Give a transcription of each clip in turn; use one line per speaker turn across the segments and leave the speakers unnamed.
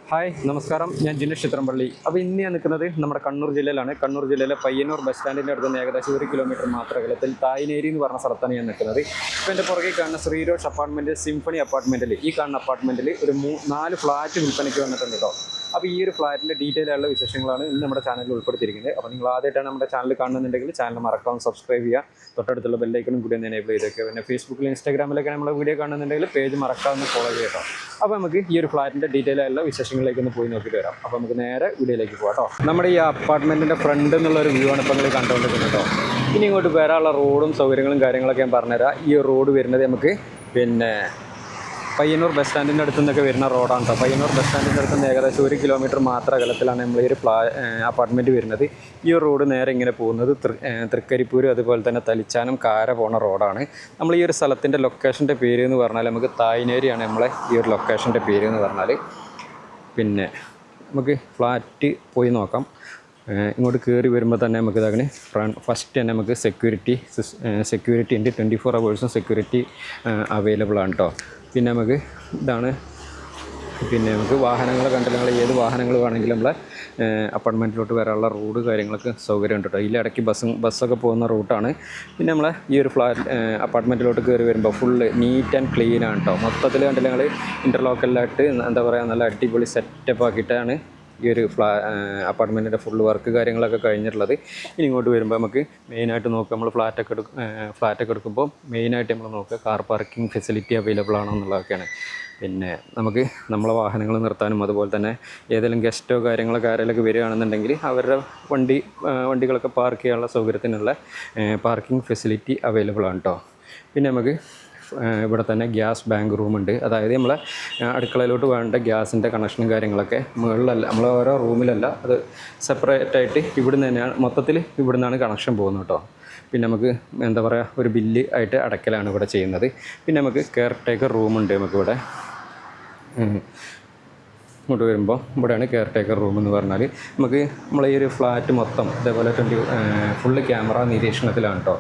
Hi നമസ്കാരം, ഞാൻ ജിനേഷ് ചിത്രമ്പള്ളി. അപ്പോൾ ഇന്ന് ഞാൻ നിൽക്കുന്നത് നമ്മുടെ കണ്ണൂർ ജില്ലയിലാണ്. കണ്ണൂർ ജില്ലയിലെ പയ്യന്നൂർ ബസ് സ്റ്റാൻഡിൻ്റെ അടുത്ത് നിന്ന് ഏകദേശം 1 കിലോമീറ്റർ മാത്രം അകലത്തിൽ തായ്നേരി എന്ന് പറഞ്ഞ സ്ഥലത്താണ് ഞാൻ നിൽക്കുന്നത്. ഇപ്പോൾ എൻ്റെ പുറകെ കാണുന്ന ശ്രീരോഷ് അപ്പാർട്ട്മെൻറ്റ്, സിംഫണി അപ്പാർട്ട്മെൻറ്റിൽ, ഈ കാണുന്ന അപ്പാർട്ട്മെൻറ്റിൽ ഒരു 4 ഫ്ലാറ്റ് വിൽപ്പനയ്ക്ക് വന്നിട്ടുണ്ട് കേട്ടോ. അപ്പോൾ ഈ ഒരു ഫ്ലാറ്റിൻ്റെ ഡീറ്റെയിൽ ആയുള്ള വിശേഷങ്ങളാണ് ഇന്ന് നമ്മുടെ ചാനലിൽ ഉൾപ്പെടുത്തിയിരിക്കുന്നത്. അപ്പോൾ നിങ്ങൾ ആദ്യമായിട്ടാണ് നമ്മുടെ ചാനൽ കാണുന്നുണ്ടെങ്കിൽ ചാനൽ മറക്കാതെ സബ്സ്ക്രൈബ് ചെയ്യുക, തൊട്ടടുത്തുള്ള ബെല്ലൈക്കണും കൂടി ഒന്ന് എനേബിൾ ചെയ്തേക്കുക. പിന്നെ ഫേസ്ബുക്കിലും ഇൻസ്റ്റാഗ്രാമിലൊക്കെ നമ്മുടെ വീഡിയോ കാണുന്നുണ്ടെങ്കിൽ പേജ് മറക്കാതെ ഫോളോ ചെയ്യട്ടോ. അപ്പോൾ നമുക്ക് ഈ ഒരു ഫ്ലാറ്റിൻ്റെ ഡീറ്റെയിൽ ആയുള്ള വിശേഷങ്ങളിലേക്ക് ഒന്ന് പോയി നോക്കിയിട്ട് വരാം. അപ്പോൾ നമുക്ക് നേരെ വീഡിയോയിലേക്ക് പോകാം കേട്ടോ. നമ്മുടെ ഈ അപ്പാർട്ട്മെൻറ്റിൻ്റെ ഫ്രണ്ട് എന്നുള്ളൊരു വ്യൂ ആണ് ഇപ്പോൾ നിങ്ങൾ കണ്ടുകൊണ്ടിരിക്കുന്നത് കേട്ടോ. ഇനി ഇങ്ങോട്ട് വരാനുള്ള റോഡും സൗകര്യങ്ങളും കാര്യങ്ങളൊക്കെ ഞാൻ പറഞ്ഞുതരാം. ഈ റോഡ് വരുന്നത് നമുക്ക് പയ്യന്നൂർ ബസ് സ്റ്റാൻഡിൻ്റെ അടുത്ത് നിന്നൊക്കെ വരുന്ന റോഡാണ് കേട്ടോ. പയ്യന്നൂർ ബസ് സ്റ്റാൻഡിൻ്റെ അടുത്ത് നിന്ന് ഏകദേശം 1 കിലോമീറ്റർ മാത്രം അകലത്തിലാണ് നമ്മൾ ഈ ഒരു അപ്പാർട്ട്മെൻറ്റ് വരുന്നത്. ഈ റോഡ് നേരെ ഇങ്ങനെ പോകുന്നത് തൃക്കരിപ്പൂർ, അതുപോലെ തന്നെ തലിച്ചാനം, കാര പോണ റോഡാണ്. നമ്മൾ ഈ ഒരു സ്ഥലത്തിൻ്റെ ലൊക്കേഷൻ്റെ പേര് എന്ന് പറഞ്ഞാൽ നമുക്ക് തായ്നേരിയാണ് നമ്മളെ ഈ ഒരു ലൊക്കേഷൻ്റെ പേര് എന്ന് പറഞ്ഞാൽ. പിന്നെ നമുക്ക് ഫ്ലാറ്റ് പോയി നോക്കാം. ഇങ്ങോട്ട് കയറി വരുമ്പോൾ തന്നെ നമുക്ക് ഇതാകണേ ഫസ്റ്റ് തന്നെ നമുക്ക് സെക്യൂരിറ്റി ഉണ്ട്. 24 hours സെക്യൂരിറ്റി അവൈലബിൾ ആണ് കേട്ടോ. പിന്നെ നമുക്ക് ഇതാണ്, പിന്നെ നമുക്ക് വാഹനങ്ങൾ കണ്ടില്ല, ഏത് വാഹനങ്ങൾ വേണമെങ്കിലും നമ്മളെ അപ്പാർട്ട്മെൻറ്റിലോട്ട് വരാനുള്ള റോഡ് കാര്യങ്ങളൊക്കെ സൗകര്യം ഉണ്ട് കേട്ടോ. ഇതിലിടയ്ക്ക് ബസ്സൊക്കെ പോകുന്ന റൂട്ടാണ്. പിന്നെ നമ്മളെ ഈ ഒരു അപ്പാർട്ട്മെൻറ്റിലോട്ട് കയറി വരുമ്പോൾ ഫുള്ള് നീറ്റ് ആൻഡ് ക്ലീൻ ആണ് കേട്ടോ. മൊത്തത്തിൽ കണ്ടില്ല ഞങ്ങൾ ഇൻ്റർലോക്കലായിട്ട് എന്താ പറയുക, നല്ല അടിപൊളി സെറ്റപ്പ് ആക്കിയിട്ടാണ് ഈ ഒരു അപ്പാർട്ട്മെൻറ്റിൻ്റെ ഫുള്ള് വർക്ക് കാര്യങ്ങളൊക്കെ കഴിഞ്ഞിട്ടുള്ളത്. ഇനി ഇങ്ങോട്ട് വരുമ്പോൾ നമുക്ക് മെയിനായിട്ട് നോക്കുക, നമ്മൾ ഫ്ലാറ്റൊക്കെ എടുക്കുമ്പോൾ മെയിനായിട്ട് നമ്മൾ നോക്കുക കാർ പാർക്കിംഗ് ഫെസിലിറ്റി അവൈലബിൾ ആണോ എന്നുള്ളതൊക്കെയാണ്. പിന്നെ നമുക്ക് നമ്മളെ വാഹനങ്ങൾ നിർത്താനും, അതുപോലെ തന്നെ ഏതെങ്കിലും ഗസ്റ്റോ കാര്യങ്ങളൊക്കെ ആരെങ്കിലുമൊക്കെ വരികയാണെന്നുണ്ടെങ്കിൽ അവരുടെ വണ്ടികളൊക്കെ പാർക്ക് ചെയ്യാനുള്ള സൗകര്യത്തിനുള്ള പാർക്കിംഗ് ഫെസിലിറ്റി അവൈലബിൾ ആണ് കേട്ടോ. പിന്നെ നമുക്ക് ഇവിടെ തന്നെ ഗ്യാസ് ബാങ്ക് റൂമുണ്ട്. അതായത് നമ്മളെ അടുക്കളയിലോട്ട് വേണ്ട ഗ്യാസിൻ്റെ കണക്ഷനും കാര്യങ്ങളൊക്കെ മുകളിലല്ല, നമ്മൾ ഓരോ റൂമിലല്ല, അത് സെപ്പറേറ്റ് ആയിട്ട് ഇവിടുന്ന് തന്നെയാണ്, മൊത്തത്തിൽ ഇവിടെ നിന്നാണ് കണക്ഷൻ പോകുന്നത് കേട്ടോ. പിന്നെ നമുക്ക് എന്താ പറയുക, ഒരു ബില്ല് ആയിട്ട് അടയ്ക്കലാണ് ഇവിടെ ചെയ്യുന്നത്. പിന്നെ നമുക്ക് കെയർ ടേക്കർ റൂമുണ്ട് നമുക്കിവിടെ. ഇങ്ങോട്ട് വരുമ്പോൾ ഇവിടെയാണ് കെയർ ടേക്കർ റൂം എന്ന് പറഞ്ഞാൽ. നമുക്ക് നമ്മളെ ഈ ഒരു ഫ്ലാറ്റ് മൊത്തം ഇതേപോലെ ഫുള്ള് ക്യാമറ നിരീക്ഷണത്തിലാണ് കേട്ടോ.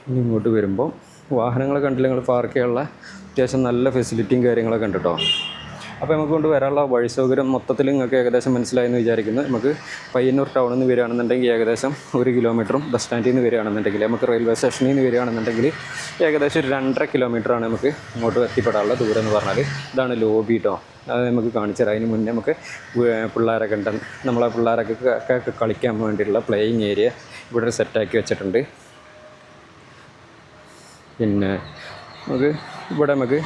ഇനി ഇങ്ങോട്ട് വരുമ്പോൾ വാഹനങ്ങൾ കണ്ടില്ല, നിങ്ങൾ പാർക്ക് ചെയ്യാനുള്ള അത്യാവശ്യം നല്ല ഫെസിലിറ്റിയും കാര്യങ്ങളൊക്കെ ഉണ്ട് കേട്ടോ. അപ്പോൾ നമുക്ക് കൊണ്ട് വരാനുള്ള വഴി സൗകര്യം മൊത്തത്തിൽ നിങ്ങൾക്ക് ഏകദേശം മനസ്സിലായെന്ന് വിചാരിക്കുന്നു. നമുക്ക് പയ്യന്നൂർ ടൗണിൽ നിന്ന് വരികയാണെന്നുണ്ടെങ്കിൽ ഏകദേശം 1 കിലോമീറ്ററും, ബസ് സ്റ്റാൻഡിൽ നിന്ന് വരികയാണെന്നുണ്ടെങ്കിൽ, നമുക്ക് റെയിൽവേ സ്റ്റേഷനിൽ നിന്ന് വരികയാണെന്നുണ്ടെങ്കിൽ ഏകദേശം ഒരു 2.5 കിലോമീറ്ററാണ് നമുക്ക് ഇങ്ങോട്ട് എത്തിപ്പെടാനുള്ള ദൂരം എന്ന് പറഞ്ഞാൽ. ഇതാണ് ലോബി കേട്ടോ. അത് നമുക്ക് കാണിച്ചു തരാം. അതിന് മുന്നേ നമുക്ക് പിള്ളേരൊക്കെ ഉണ്ട്, നമ്മളെ പിള്ളേരൊക്കെ കളിക്കാൻ വേണ്ടിയിട്ടുള്ള പ്ലേയിങ് ഏരിയ ഇവിടെ സെറ്റാക്കി വെച്ചിട്ടുണ്ട്. പിന്നെ നമുക്ക്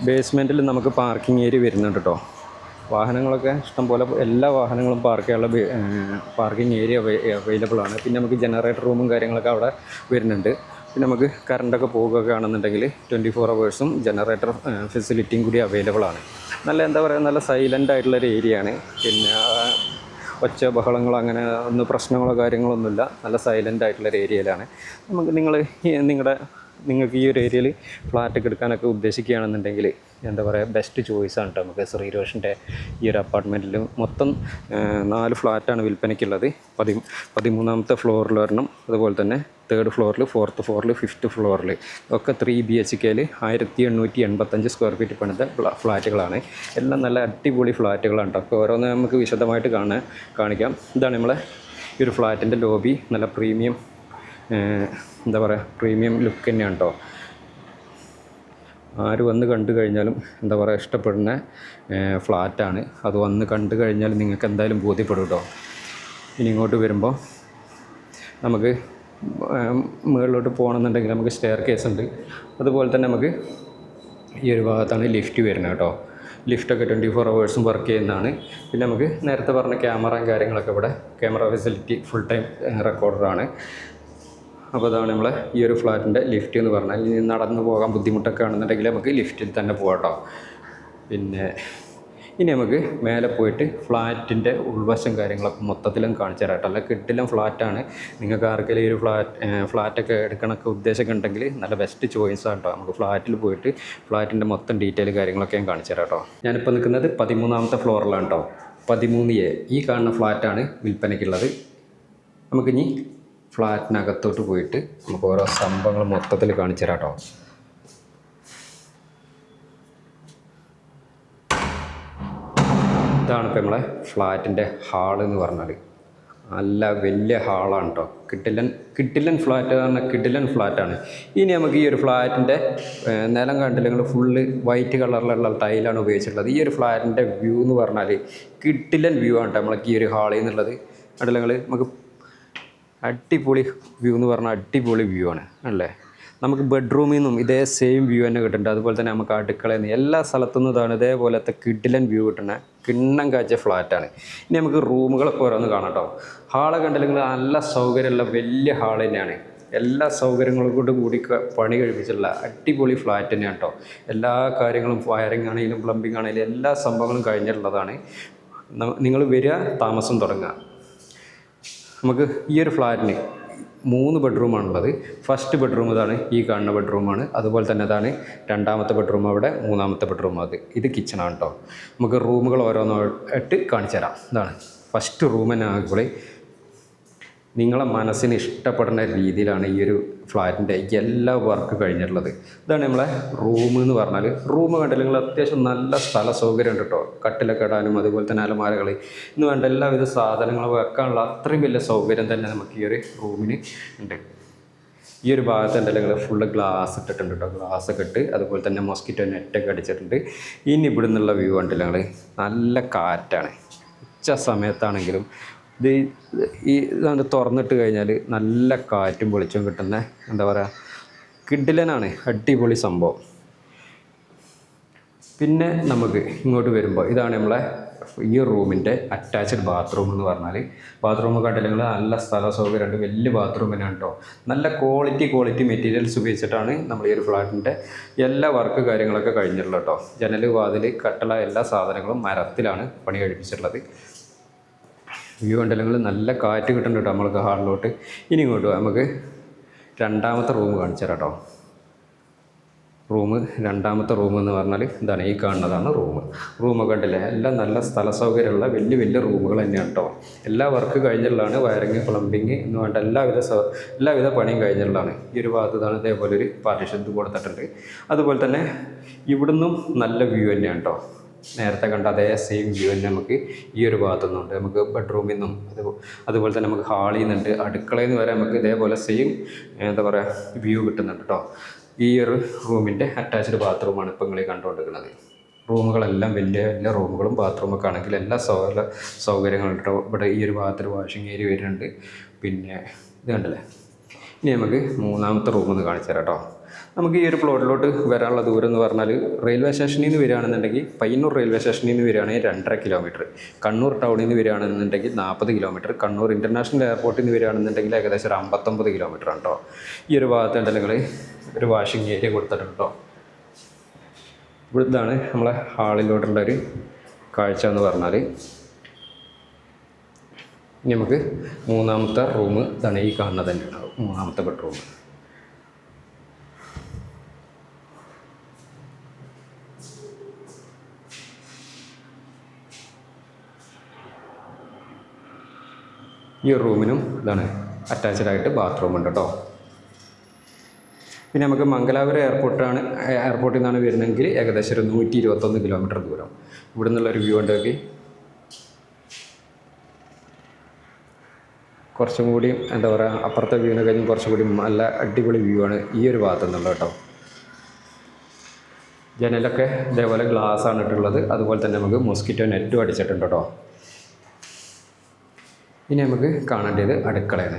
ബേസ്മെൻറ്റിൽ നമുക്ക് പാർക്കിംഗ് ഏരിയ വരുന്നുണ്ട് കേട്ടോ. വാഹനങ്ങളൊക്കെ ഇഷ്ടംപോലെ, എല്ലാ വാഹനങ്ങളും പാർക്ക് ചെയ്യാനുള്ള പാർക്കിംഗ് ഏരിയ അവൈലബിൾ ആണ്. പിന്നെ നമുക്ക് ജനറേറ്റർ റൂമും കാര്യങ്ങളൊക്കെ അവിടെ വരുന്നുണ്ട്. പിന്നെ നമുക്ക് കറണ്ടൊക്കെ പോകുകയൊക്കെ ആണെന്നുണ്ടെങ്കിൽ 24 hours ജനറേറ്റർ ഫെസിലിറ്റിയും കൂടി അവൈലബിൾ ആണ്. നല്ല എന്താ പറയുക, നല്ല സൈലൻ്റ് ആയിട്ടുള്ളൊരു ഏരിയ ആണ്. പിന്നെ ഒച്ച ബഹളങ്ങളോ അങ്ങനെ ഒന്നും പ്രശ്നങ്ങളോ കാര്യങ്ങളൊന്നുമില്ല. നല്ല സൈലൻ്റ് ആയിട്ടുള്ളൊരു ഏരിയയിലാണ്. നിങ്ങൾക്ക് ഈ ഒരു ഏരിയയിൽ ഫ്ലാറ്റൊക്കെ എടുക്കാനൊക്കെ ഉദ്ദേശിക്കുകയാണെന്നുണ്ടെങ്കിൽ എന്താ പറയുക, ബെസ്റ്റ് ചോയ്സാണ് കേട്ടോ. നമുക്ക് ശ്രീരോഷിൻ്റെ ഈ ഒരു അപ്പാർട്ട്മെൻറ്റിൽ മൊത്തം 4 ഫ്ലാറ്റാണ് വിൽപ്പനയ്ക്കുള്ളത്. 13ാമത്തെ ഫ്ലോറിൽ വരണം, അതുപോലെ തന്നെ 3rd ഫ്ലോറിൽ, 4th ഫ്ലോറിൽ, 5th ഫ്ലോറിൽ ഒക്കെ 3 BHKയിൽ 1885 സ്ക്വയർ ഫീറ്റ് പണിത ഫ്ലാറ്റുകളാണ്. എല്ലാം നല്ല അടിപൊളി ഫ്ലാറ്റുകളാണ് കേട്ടോ. അപ്പോൾ ഓരോന്ന് നമുക്ക് വിശദമായിട്ട് കാണിക്കാം. ഇതാണ് നമ്മളെ ഈ ഒരു ഫ്ലാറ്റിൻ്റെ ലോബി. നല്ല പ്രീമിയം എന്താ പറയുക, പ്രീമിയം ലുക്ക് തന്നെയാണ് കേട്ടോ. ആര് വന്ന് കണ്ടു കഴിഞ്ഞാലും എന്താ പറയുക, ഇഷ്ടപ്പെടുന്ന ഫ്ലാറ്റാണ്. അത് വന്ന് കണ്ടു കഴിഞ്ഞാൽ നിങ്ങൾക്ക് എന്തായാലും ബോധ്യപ്പെടും കേട്ടോ. ഇനി ഇങ്ങോട്ട് വരുമ്പോൾ നമുക്ക് മുകളിലോട്ട് പോകണമെന്നുണ്ടെങ്കിൽ നമുക്ക് സ്റ്റെയർ കേസ് ഉണ്ട്. അതുപോലെ തന്നെ നമുക്ക് ഈ ഒരു ഭാഗത്താണ് ലിഫ്റ്റ് വരുന്നത് കേട്ടോ. ലിഫ്റ്റൊക്കെ 24 hours വർക്ക് ചെയ്യുന്നതാണ്. പിന്നെ നമുക്ക് നേരത്തെ പറഞ്ഞ ക്യാമറയും കാര്യങ്ങളൊക്കെ ഇവിടെ, ക്യാമറ ഫെസിലിറ്റി ഫുൾ ടൈം റെക്കോർഡറാണ്. അപ്പോൾ അതാണ് നമ്മളെ ഈ ഒരു ഫ്ലാറ്റിൻ്റെ ലിഫ്റ്റ് എന്ന് പറഞ്ഞാൽ. ഇനി നടന്നു പോകാൻ ബുദ്ധിമുട്ടൊക്കെ ആണെന്നുണ്ടെങ്കിൽ നമുക്ക് ലിഫ്റ്റിൽ തന്നെ പോകാം കേട്ടോ. പിന്നെ ഇനി നമുക്ക് മേലെ പോയിട്ട് ഫ്ലാറ്റിൻ്റെ ഉൾവശം കാര്യങ്ങളൊക്കെ മൊത്തത്തിലും കാണിച്ചു തരാം കേട്ടോ. അല്ല കിട്ടില്ല ഫ്ലാറ്റാണ്. നിങ്ങൾക്ക് ആർക്കെങ്കിലും ഈ ഒരു ഫ്ലാറ്റൊക്കെ എടുക്കണമൊക്കെ ഉദ്ദേശമൊക്കെ ഉണ്ടെങ്കിൽ നല്ല ബെസ്റ്റ് ചോയ്സാണ് കേട്ടോ. നമുക്ക് ഫ്ലാറ്റിൽ പോയിട്ട് ഫ്ലാറ്റിൻ്റെ മൊത്തം ഡീറ്റെയിൽ കാര്യങ്ങളൊക്കെ ഞാൻ കാണിച്ചു തരാം കേട്ടോ. ഞാനിപ്പോൾ നിൽക്കുന്നത് 13ാമത്തെ ഫ്ലോറിലാണ് കേട്ടോ. 13A ഈ കാണുന്ന ഫ്ലാറ്റാണ് വിൽപ്പനയ്ക്കുള്ളത്. നമുക്കിനി ഫ്ലാറ്റിനകത്തോട്ട് പോയിട്ട് നമുക്ക് ഓരോ സംഭവങ്ങൾ മൊത്തത്തിൽ കാണിച്ചു തരാം കേട്ടോ. ഇതാണ് ഇപ്പോൾ നമ്മളെ ഫ്ലാറ്റിൻ്റെ ഹാള് എന്ന് പറഞ്ഞാൽ. നല്ല വലിയ ഹാളാണ് കേട്ടോ. കിട്ടില്ലൻ ഫ്ലാറ്റ് പറഞ്ഞാൽ കിട്ടില്ലൻ ഫ്ലാറ്റാണ്. ഇനി നമുക്ക് ഈ ഒരു ഫ്ലാറ്റിൻ്റെ നിലം കണ്ടില്ലെങ്കിൽ ഫുള്ള് വൈറ്റ് കളറിലുള്ള ടൈലാണ് ഉപയോഗിച്ചിട്ടുള്ളത്. ഈ ഒരു ഫ്ലാറ്റിൻ്റെ വ്യൂ എന്ന് പറഞ്ഞാൽ കിട്ടില്ലൻ വ്യൂ ആണ് കേട്ടോ നമ്മൾക്ക് ഈ ഒരു ഹാളിൽ നിന്നുള്ളത്. കണ്ടില്ലെങ്കിൽ നമുക്ക് അടിപൊളി വ്യൂ എന്ന് പറഞ്ഞാൽ അടിപൊളി വ്യൂ ആണ് അല്ലേ. നമുക്ക് ബെഡ്റൂമിൽ നിന്നും ഇതേ സെയിം വ്യൂ തന്നെ കിട്ടുന്നുണ്ട്. അതുപോലെ തന്നെ നമുക്ക് അടുക്കളയിൽ നിന്ന് എല്ലാ സ്ഥലത്തു നിന്നതാണ് ഇതേപോലത്തെ കിടിലൻ വ്യൂ കിട്ടുന്ന കിണ്ണം കാഴ്ച ഫ്ലാറ്റാണ്. ഇനി നമുക്ക് റൂമുകളൊക്കെ ഓരോന്ന് കാണാം കേട്ടോ. ഹാള് കണ്ടില്ലെങ്കിൽ നല്ല സൗകര്യമുള്ള വലിയ ഹാൾ തന്നെയാണ്. എല്ലാ സൗകര്യങ്ങളും കൊണ്ട് കൂടി പണി കഴിപ്പിച്ചിട്ടുള്ള അടിപൊളി ഫ്ലാറ്റ് തന്നെയാണ് കേട്ടോ. എല്ലാ കാര്യങ്ങളും വയറിംഗ് ആണെങ്കിലും പ്ലംബിംഗ് ആണെങ്കിലും എല്ലാ സംഭവങ്ങളും കഴിഞ്ഞിട്ടുള്ളതാണ്. നിങ്ങൾ വരിക, താമസം തുടങ്ങുക. നമുക്ക് ഈ ഒരു ഫ്ലാറ്റിന് 3 ബെഡ്റൂമാണുള്ളത്. ഫസ്റ്റ് ബെഡ്റൂം ഇതാണ്, ഈ കാണുന്ന ബെഡ്റൂമാണ്. അതുപോലെ തന്നെ ഇതാണ് രണ്ടാമത്തെ ബെഡ്റൂം, അവിടെ മൂന്നാമത്തെ ബെഡ്റൂം. ഇത് കിച്ചണാണ് കേട്ടോ. നമുക്ക് റൂമുകൾ ഓരോന്നായിട്ട് കാണിച്ചു തരാം. ഇതാണ് ഫസ്റ്റ് റൂം തന്നെ ആകുമ്പോൾ നിങ്ങളെ മനസ്സിന് ഇഷ്ടപ്പെടുന്ന രീതിയിലാണ് ഈ ഒരു ഫ്ലാറ്റിൻ്റെ എല്ലാ വർക്ക് കഴിഞ്ഞിട്ടുള്ളത്. ഇതാണ് നമ്മളെ റൂം എന്ന് പറഞ്ഞാൽ. റൂം കണ്ടില്ലെങ്കിൽ അത്യാവശ്യം നല്ല സ്ഥല സൗകര്യം ഉണ്ട് കേട്ടോ. കട്ടിലൊക്കെ ഇടാനും അതുപോലെ തന്നെ അലമാരകൾ ഇന്ന് വേണ്ട എല്ലാവിധ സാധനങ്ങളും വെക്കാനുള്ള അത്രയും വലിയ സൗകര്യം തന്നെ നമുക്ക് ഈ ഒരു റൂമിന് ഉണ്ട്. ഈ ഒരു ഭാഗത്ത് ഉണ്ടെങ്കിൽ ഫുള്ള് ഗ്ലാസ് ഇട്ടിട്ടുണ്ട് കേട്ടോ. ഗ്ലാസ് ഒക്കെ ഇട്ട് അതുപോലെ തന്നെ മൊസ്കിറ്റോ നെറ്റൊക്കെ അടിച്ചിട്ടുണ്ട്. ഇനി ഇവിടെ നിന്നുള്ള വ്യൂ കണ്ടില്ലെങ്കിൽ നല്ല കാറ്റാണ്. ഉച്ച സമയത്താണെങ്കിലും ഇതാണ് തുറന്നിട്ട് കഴിഞ്ഞാൽ നല്ല കാറ്റും വെളിച്ചവും കിട്ടുന്ന എന്താ പറയുക കിടിലനാണ്. അടിപൊളി സംഭവം. പിന്നെ നമുക്ക് ഇങ്ങോട്ട് വരുമ്പോൾ ഇതാണ് നമ്മളെ ഈ റൂമിൻ്റെ അറ്റാച്ച്ഡ് ബാത്റൂം എന്ന് പറഞ്ഞാൽ. ബാത്റൂം കണ്ടില്ലെങ്കിൽ നല്ല സ്ഥല സൗകര്യമുണ്ട്. വലിയ ബാത്റൂം തന്നെയാണ് കേട്ടോ. നല്ല ക്വാളിറ്റി മെറ്റീരിയൽസ് ഉപയോഗിച്ചിട്ടാണ് നമ്മൾ ഈ ഒരു ഫ്ലാറ്റിൻ്റെ എല്ലാ വർക്ക് കാര്യങ്ങളൊക്കെ കഴിഞ്ഞിട്ടുള്ളത് കേട്ടോ. ജനൽ, വാതിൽ, കട്ടള എല്ലാ സാധനങ്ങളും മരത്തിലാണ് പണി കഴിപ്പിച്ചിട്ടുള്ളത്. വ്യൂ ഉണ്ടെങ്കിൽ നല്ല കാറ്റ് കിട്ടുന്നുണ്ട് കേട്ടോ നമ്മൾക്ക് ഹാളിലോട്ട്. ഇനി ഇങ്ങോട്ട് നമുക്ക് രണ്ടാമത്തെ റൂം കാണിച്ചു തരാം കേട്ടോ. രണ്ടാമത്തെ റൂം എന്ന് പറഞ്ഞാൽ ഇതാണ്, ഈ കാണുന്നതാണ് റൂമൊക്കെ ഉണ്ടല്ലേ. എല്ലാം നല്ല സ്ഥല സൗകര്യമുള്ള വലിയ റൂമുകൾ തന്നെയാണ് കേട്ടോ. എല്ലാ വർക്ക് കഴിഞ്ഞുള്ളതാണ്. വയറിങ്, പ്ലംബിങ് എന്ന് വേണ്ട എല്ലാവിധ പണിയും കഴിഞ്ഞുള്ളതാണ്. ഈ ഒരു ഭാഗത്ത് ഇതാണ് ഇതേപോലെ ഒരു പാർട്ടീഷൻ കൊടുത്തിട്ടുണ്ട്. അതുപോലെ തന്നെ ഇവിടുന്നും നല്ല വ്യൂ തന്നെയാണ് കേട്ടോ. നേരത്തെ കണ്ട അതേ സെയിം വ്യൂ തന്നെ നമുക്ക് ഈ ഒരു ഭാഗത്തു നിന്നുണ്ട്. നമുക്ക് ബെഡ്റൂമിൽ നിന്നും അതുപോലെ തന്നെ നമുക്ക് ഹാളിൽ നിന്നുണ്ട്. അടുക്കളയിൽ നിന്ന് വരെ നമുക്ക് ഇതേപോലെ സെയിം എന്താ പറയുക വ്യൂ കിട്ടുന്നുണ്ട് കേട്ടോ. ഈ ഒരു റൂമിൻ്റെ അറ്റാച്ച്ഡ് ബാത്റൂമാണ് ഇപ്പോൾ നിങ്ങൾ കണ്ടുകൊണ്ടിരിക്കുന്നത്. റൂമുകളെല്ലാം വലിയ റൂമുകളും ബാത്റൂമൊക്കെ ആണെങ്കിൽ എല്ലാ സൗകര്യങ്ങളും കേട്ടോ. ഇവിടെ ഈ ഒരു ഭാഗത്തൊരു വാഷിംഗ് ഏരിയ വരുന്നുണ്ട്. പിന്നെ ഇത് കണ്ടല്ലേ. ഇനി നമുക്ക് മൂന്നാമത്തെ റൂമൊന്ന് കാണിച്ചു തരാം കേട്ടോ. നമുക്ക് ഈ ഒരു പ്ലോട്ടിലോട്ട് വരാനുള്ള ദൂരം എന്ന് പറഞ്ഞാൽ റെയിൽവേ സ്റ്റേഷനിൽ നിന്ന് വരികയാണെന്നുണ്ടെങ്കിൽ പയ്യന്നൂർ റെയിൽവേ സ്റ്റേഷനിൽ നിന്ന് വരികയാണെങ്കിൽ 2.5 കിലോമീറ്റർ, കണ്ണൂർ ടൗണിൽ നിന്ന് വരികയാണെന്നുണ്ടെങ്കിൽ 40 കിലോമീറ്റർ, കണ്ണൂർ ഇൻ്റർനാഷണൽ എയർപോർട്ടിൽ നിന്ന് വരികയാണെന്നുണ്ടെങ്കിൽ ഏകദേശം ഒരു 59 കിലോമീറ്ററാണ് കേട്ടോ. ഈ ഒരു ഭാഗത്ത് ഉണ്ടെങ്കിൽ ഒരു വാഷിംഗ് ഏരിയ കൊടുത്തിട്ടുണ്ട് കേട്ടോ. ഇവിടുത്താണ് നമ്മളെ ഹാളിലോട്ടുള്ളൊരു കാഴ്ച എന്ന് പറഞ്ഞാൽ. ഇനി നമുക്ക് മൂന്നാമത്തെ റൂം ഇതാണ്, ഈ കാണുന്നത് തന്നെയാണ് മൂന്നാമത്തെ ബെഡ്റൂം. ഈ റൂമിനും ഇതാണ് അറ്റാച്ച്ഡ് ആയിട്ട് ബാത്റൂം ഉണ്ട് കേട്ടോ. പിന്നെ നമുക്ക് മംഗലാപുരം എയർപോർട്ടിൽ നിന്നാണ് വരുന്നതെങ്കിൽ ഏകദേശം ഒരു 121 കിലോമീറ്റർ ദൂരം. ഇവിടെ നിന്നുള്ളൊരു വ്യൂ ഉണ്ടെങ്കിൽ കുറച്ചും കൂടി എന്താ പറയുക അപ്പുറത്തെ വ്യൂവിനെ കഴിഞ്ഞ് കുറച്ചും കൂടി നല്ല അടിപൊളി വ്യൂ ആണ് ഈ ഒരു ഭാഗത്തു നിന്നുള്ളത് കേട്ടോ. ജനലൊക്കെ ഇതേപോലെ ഗ്ലാസ് ആണ് ഇട്ടുള്ളത്. അതുപോലെ തന്നെ നമുക്ക് മൊസ്കിറ്റോ നെറ്റും അടിച്ചിട്ടുണ്ട് കേട്ടോ. ഇനി നമുക്ക് കാണേണ്ടത് അടുക്കളയാണ്.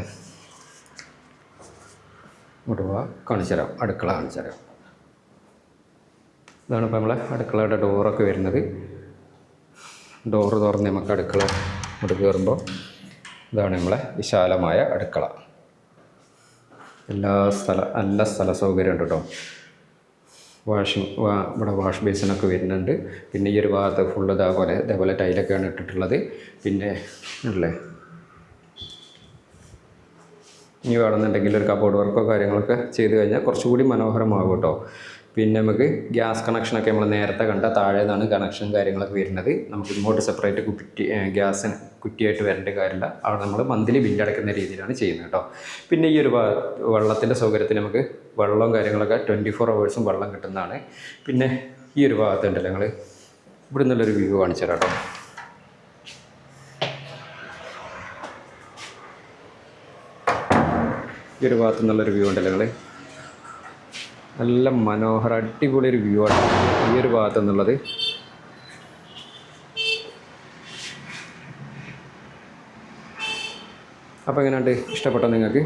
ഇങ്ങോട്ട് പോവാം, കാണിച്ചു തരാം. അടുക്കള കാണിച്ചു തരാം. ഇതാണ് ഇപ്പോൾ നമ്മളെ അടുക്കളയുടെ ഡോറൊക്കെ വരുന്നത്. ഡോറ് തുറന്ന് നമുക്ക് അടുക്കള ഇങ്ങോട്ട് കയറുമ്പോൾ ഇതാണ് നമ്മളെ വിശാലമായ അടുക്കള. നല്ല സ്ഥല സൗകര്യം ഉണ്ട് കേട്ടോ. ഇവിടെ വാഷ് ബേസിനൊക്കെ വരുന്നുണ്ട്. പിന്നെ ഈ ഒരു ഭാഗത്ത് ഫുള്ള് ഇതേപോലെ ടൈലൊക്കെയാണ് ഇട്ടിട്ടുള്ളത്. പിന്നെ അല്ലേ ഇനി വേണമെന്നുണ്ടെങ്കിൽ ഒരു കബോർഡ് വർക്കോ കാര്യങ്ങളൊക്കെ ചെയ്ത് കഴിഞ്ഞാൽ കുറച്ചുകൂടി മനോഹരമാകും കേട്ടോ. പിന്നെ നമുക്ക് ഗ്യാസ് കണക്ഷനൊക്കെ നമ്മൾ നേരത്തെ കണ്ട താഴെ നിന്നാണ് കണക്ഷൻ കാര്യങ്ങളൊക്കെ വരുന്നത്. നമുക്ക് ഇങ്ങോട്ട് സെപ്പറേറ്റ് ഗ്യാസിന് കുറ്റിയായിട്ട് വരേണ്ട കാര്യമില്ല. അവിടെ നമ്മൾ മന്ത്ലി ബില്ലടയ്ക്കുന്ന രീതിയിലാണ് ചെയ്യുന്നത് കേട്ടോ. പിന്നെ ഈ ഒരു വെള്ളത്തിൻ്റെ സൗകര്യത്തിന് നമുക്ക് വെള്ളവും കാര്യങ്ങളൊക്കെ 24 hours വെള്ളം കിട്ടുന്നതാണ്. പിന്നെ ഈ ഒരു ഭാഗത്തുണ്ടല്ലോ ഞങ്ങൾ ഇവിടെ നിന്നുള്ളൊരു വ്യൂ കാണിച്ചു തരാം കേട്ടോ. ഈ ഒരു ഭാഗത്തു നിന്നുള്ളൊരു വ്യൂ ഉണ്ടല്ലോ നിങ്ങൾ, നല്ല മനോഹര അടിപൊളി ഒരു വ്യൂ ആണ് ഈ ഒരു ഭാഗത്തു നിന്നുള്ളത്. അപ്പോൾ എങ്ങനെയുണ്ട്, ഇഷ്ടപ്പെട്ടോ നിങ്ങൾക്ക്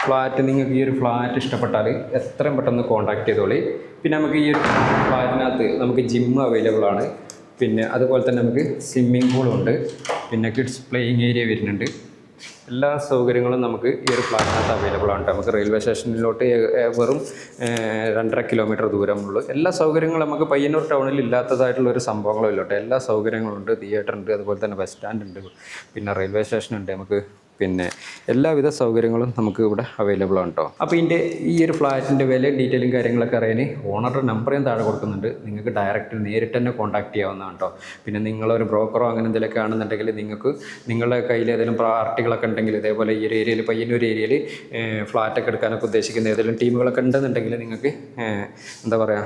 ഫ്ലാറ്റ്? നിങ്ങൾക്ക് ഈ ഒരു ഫ്ലാറ്റ് ഇഷ്ടപ്പെട്ടാൽ എത്രയും പെട്ടെന്ന് കോൺടാക്ട് ചെയ്തോളി. പിന്നെ നമുക്ക് ഈ ഒരു ഫ്ലാറ്റിനകത്ത് നമുക്ക് ജിം അവൈലബിൾ ആണ്, പിന്നെ അതുപോലെ തന്നെ നമുക്ക് സ്വിമ്മിംഗ് പൂളുണ്ട്, പിന്നെ കിഡ്സ് പ്ലേയിങ് ഏരിയ വരുന്നുണ്ട്. എല്ലാ സൗകര്യങ്ങളും നമുക്ക് ഈ ഒരു ഫ്ലാറ്റിനകത്ത് അവൈലബിൾ ആണ്. നമുക്ക് റെയിൽവേ സ്റ്റേഷനിലോട്ട് വെറും 2.5 കിലോമീറ്റർ ദൂരമുള്ളൂ. എല്ലാ സൗകര്യങ്ങളും നമുക്ക് പയ്യന്നൂർ ടൗണിൽ ഇല്ലാത്തതായിട്ടുള്ളൊരു സംഭവങ്ങളും ഇല്ല കേട്ടോ. എല്ലാ സൗകര്യങ്ങളുണ്ട്, തിയേറ്റർ ഉണ്ട്, അതുപോലെ തന്നെ ബസ് സ്റ്റാൻഡ് ഉണ്ട്, പിന്നെ റെയിൽവേ സ്റ്റേഷൻ ഉണ്ട്, നമുക്ക് പിന്നെ എല്ലാവിധ സൗകര്യങ്ങളും നമുക്ക് ഇവിടെ അവൈലബിൾ ആണ് കേട്ടോ. അപ്പോൾ ഇതിൻ്റെ ഈ ഒരു ഫ്ലാറ്റിൻ്റെ വില ഡീറ്റെയിലും കാര്യങ്ങളൊക്കെ അറിയാൻ ഓണറുടെ നമ്പർ ഞാൻ താഴെ കൊടുക്കുന്നുണ്ട്. നിങ്ങൾക്ക് ഡയറക്റ്റ് നേരിട്ട് തന്നെ കോൺടാക്ട് ചെയ്യാവുന്നതാണ് കേട്ടോ. പിന്നെ നിങ്ങളൊരു ബ്രോക്കറോ അങ്ങനെ എന്തെങ്കിലുമൊക്കെ ആണെന്നുണ്ടെങ്കിൽ നിങ്ങൾക്ക് നിങ്ങളുടെ കയ്യിൽ ഏതെങ്കിലും പാർട്ടികളൊക്കെ ഉണ്ടെങ്കിൽ, ഇതേപോലെ ഈ ഒരു ഏരിയയിൽ പയ്യന്നൂർ ഏരിയയിൽ ഫ്ലാറ്റൊക്കെ എടുക്കാനൊക്കെ ഉദ്ദേശിക്കുന്ന ഏതെങ്കിലും ടീമുകളൊക്കെ ഉണ്ടെന്നുണ്ടെങ്കിൽ നിങ്ങൾക്ക് എന്താ പറയുക,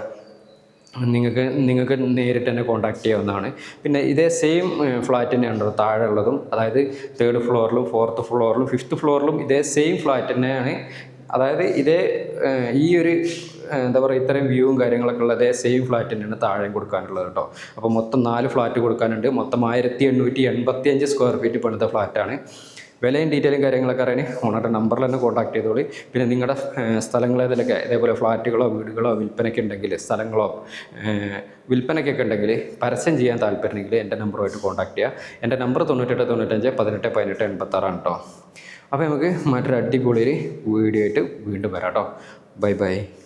നിങ്ങൾക്ക് നേരിട്ട് തന്നെ കോൺടാക്ട് ചെയ്യാവുന്നതാണ്. പിന്നെ ഇതേ സെയിം ഫ്ലാറ്റ് തന്നെയാണ് താഴെ ഉള്ളതും, അതായത് 3rd ഫ്ലോറിലും 4th ഫ്ലോറിലും 5th ഫ്ലോറിലും ഇതേ സെയിം ഫ്ലാറ്റ് തന്നെയാണ്. അതായത് ഇതേ ഈ ഒരു എന്താ പറയുക ഇത്രയും വ്യൂവും കാര്യങ്ങളൊക്കെ ഉള്ള അതേ സെയിം ഫ്ലാറ്റ് തന്നെയാണ് താഴെയും കൊടുക്കാനുള്ളത് കേട്ടോ. അപ്പോൾ മൊത്തം 4 ഫ്ലാറ്റ് കൊടുക്കാനുണ്ട്. മൊത്തം 1885 സ്ക്വയർ ഫീറ്റ് പണിത ഫ്ലാറ്റാണ്. വിലയും ഡീറ്റെയിലും കാര്യങ്ങളൊക്കെ അറിയാൻ ഓണറുടെ നമ്പറിൽ തന്നെ കോൺടാക്ട് ചെയ്തോളി. പിന്നെ നിങ്ങളുടെ സ്ഥലങ്ങൾ ഏതിലൊക്കെ ഇതേപോലെ ഫ്ലാറ്റുകളോ വീടുകളോ വിൽപ്പനയ്ക്ക് ഉണ്ടെങ്കിൽ, സ്ഥലങ്ങളോ വിൽപ്പനയ്ക്കൊക്കെ ഉണ്ടെങ്കിൽ, പരസ്യം ചെയ്യാൻ താല്പര്യമെങ്കിൽ എൻ്റെ നമ്പറുമായിട്ട് കോൺടാക്ട് ചെയ്യുക. എൻ്റെ നമ്പർ 98 95 18 18 86 ആണ് കേട്ടോ. അപ്പോൾ നമുക്ക് മറ്റൊരു അടിപൊളി വീഡിയോ ആയിട്ട് വീണ്ടും വരാം കേട്ടോ. Bye bye.